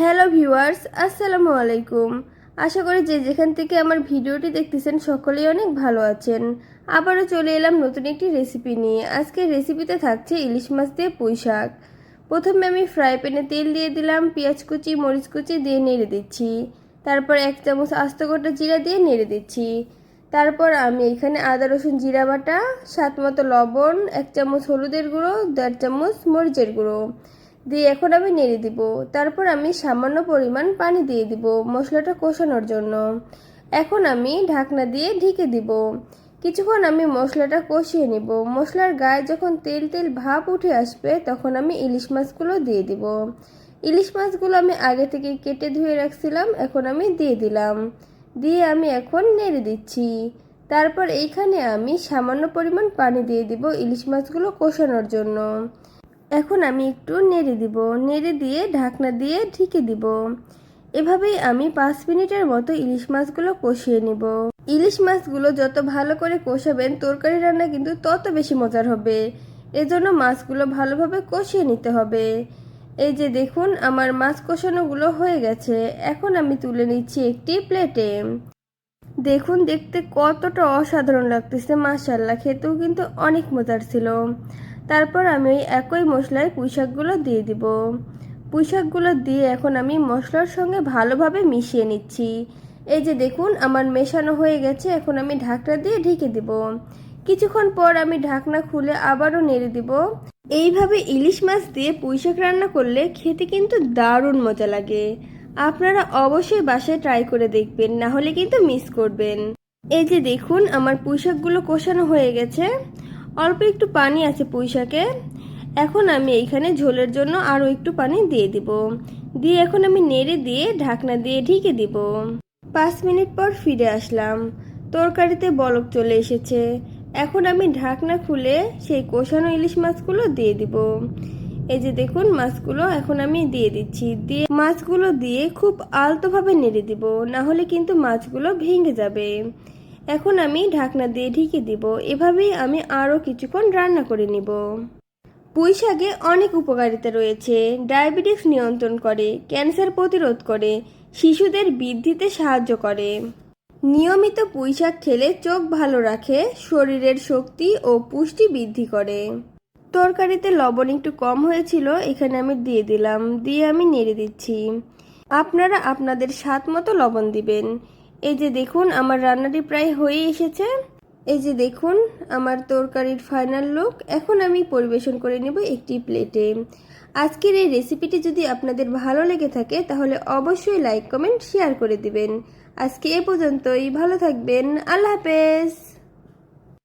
Hello viewers, আসসালামু আলাইকুম। আশা করি যে যেখান থেকে আমার ভিডিওটি দেখতেছেন সকলেই অনেক ভালো আছেন। আবারও চলে এলাম নতুন একটি রেসিপি নিয়ে। আজকের রেসিপিতে থাকছে ইলিশ মাছ দিয়ে পুঁই শাক। প্রথমে আমি ফ্রাই প্যানে তেল দিয়ে দিলাম, পেঁয়াজ কুচি মরিচ কুচি দিয়ে নেড়ে দিচ্ছি। তারপর 1 চামচ আস্ত গোটা জিরা দিয়ে নেড়ে দিচ্ছি। তারপর আমি এখানে আদা রসুন জিরা বাটা, স্বাদ মতো লবণ, 1 চামচ হলুদের গুঁড়ো, 1.5 চামচ মরিচের গুঁড়ো দিয়ে এখন আমি নেড়ে দিব। তারপর আমি সামান্য পরিমাণ পানি দিয়ে দিব মশলাটা কষানোর জন্য। এখন আমি ঢাকনা দিয়ে ঢেকে দিব। কিছুক্ষণ আমি মশলাটা কষিয়ে নিব। মশলার গায়ে যখন তেল তেল ভাপ উঠে আসবে তখন আমি ইলিশ মাছগুলো দিয়ে দিব। ইলিশ মাছগুলো আমি আগে থেকে কেটে ধুয়ে রাখছিলাম, এখন আমি দিয়ে দিলাম। দিয়ে আমি এখন নেড়ে দিচ্ছি। তারপর এইখানে আমি সামান্য পরিমাণ পানি দিয়ে দিব ইলিশ মাছগুলো কষানোর জন্য। এখন আমি একটু নেড়ে দিব। নেড়ে দিয়ে ঢাকনা দিয়ে ঢেকে দিব। এভাবেই আমি 5 মিনিটের মতো ইলিশ মাছগুলো কষিয়ে নিব। ইলিশ মাছগুলো যত ভালো করে কষাবেন তরকারি রান্না কিন্তু তত বেশি মজার হবে। এজন্য মাছগুলো ভালোভাবে কষিয়ে নিতে হবে। এই যে দেখুন আমার মাছ কষানোগুলো হয়ে গেছে। এখন আমি তুলে নিচ্ছি একটি প্লেটে। দেখুন দেখতে কতটা অসাধারণ লাগতেছে, মাশাআল্লাহ, খেতেও কিন্তু অনেক মজার ছিল। তারপর আমি ওই একই মশলায় পুঁইশাকগুলো দিয়ে দিব। পুঁইশাকগুলো দিয়ে এখন আমি মশলার সঙ্গে ভালোভাবে মিশিয়ে নিচ্ছি। এই যে দেখুন আমার মেশানো হয়ে গেছে। এখন আমি ঢাকনা দিয়ে ঢেকে দিব। কিছুক্ষণ পর আমি ঢাকনা খুলে আবারও নেড়ে দিব। এইভাবে ইলিশ মাছ দিয়ে পুঁইশাক রান্না করলে খেতে কিন্তু দারুণ মজা লাগে। আপনারা অবশ্যই বাসায় ট্রাই করে দেখবেন, না হলে কিন্তু মিস করবেন। এই যে দেখুন আমার পুঁইশাকগুলো কষানো হয়ে গেছে। অল্প একটু পানি আছে পুঁইশাকে। এখন আমি এইখানে ঝোলের জন্য আরও একটু পানি দিয়ে দিব। দিয়ে এখন আমি নেড়ে দিয়ে ঢাকনা দিয়ে ঢেকে দিব। 5 মিনিট পর ফিরে আসলাম। তরকারিতে বলক চলে এসেছে। এখন আমি ঢাকনা খুলে সেই কষানো ইলিশ মাছগুলো দিয়ে দিব। এই যে দেখুন মাছগুলো এখন আমি দিয়ে দিচ্ছি। দিয়ে মাছগুলো দিয়ে খুব আলতোভাবে নেড়ে দিব, না হলে কিন্তু মাছগুলো ভেঙে যাবে। এখন আমি ঢাকনা দিয়ে ঢেকে দিব। এভাবেই আমি আরও কিছুক্ষণ রান্না করে নিব। পুঁই শাকে অনেক উপকারিতা রয়েছে। ডায়াবেটিস নিয়ন্ত্রণ করে, ক্যান্সার প্রতিরোধ করে, শিশুদের বৃদ্ধিতে সাহায্য করে। নিয়মিত পুঁই শাক খেলে চোখ ভালো রাখে, শরীরের শক্তি ও পুষ্টি বৃদ্ধি করে। তরকারিতে লবণ একটু কম হয়েছিল, এখানে আমি দিয়ে দিলাম। দিয়ে আমি নেড়ে দিচ্ছি। আপনারা আপনাদের স্বাদ মতো লবণ দিবেন। এই যে দেখুন আমার রান্নাটি প্রায় হয়ে এসেছে। এই যে দেখুন আমার তরকারির ফাইনাল লুক। এখন আমি পরিবেশন করে নেব একটি প্লেটে। আজকের এই রেসিপিটি যদি আপনাদের ভালো লেগে থাকে তাহলে অবশ্যই লাইক কমেন্ট শেয়ার করে দিবেন। আজকে এ পর্যন্তই। ভালো থাকবেন। আল্লাহ হাফেজ।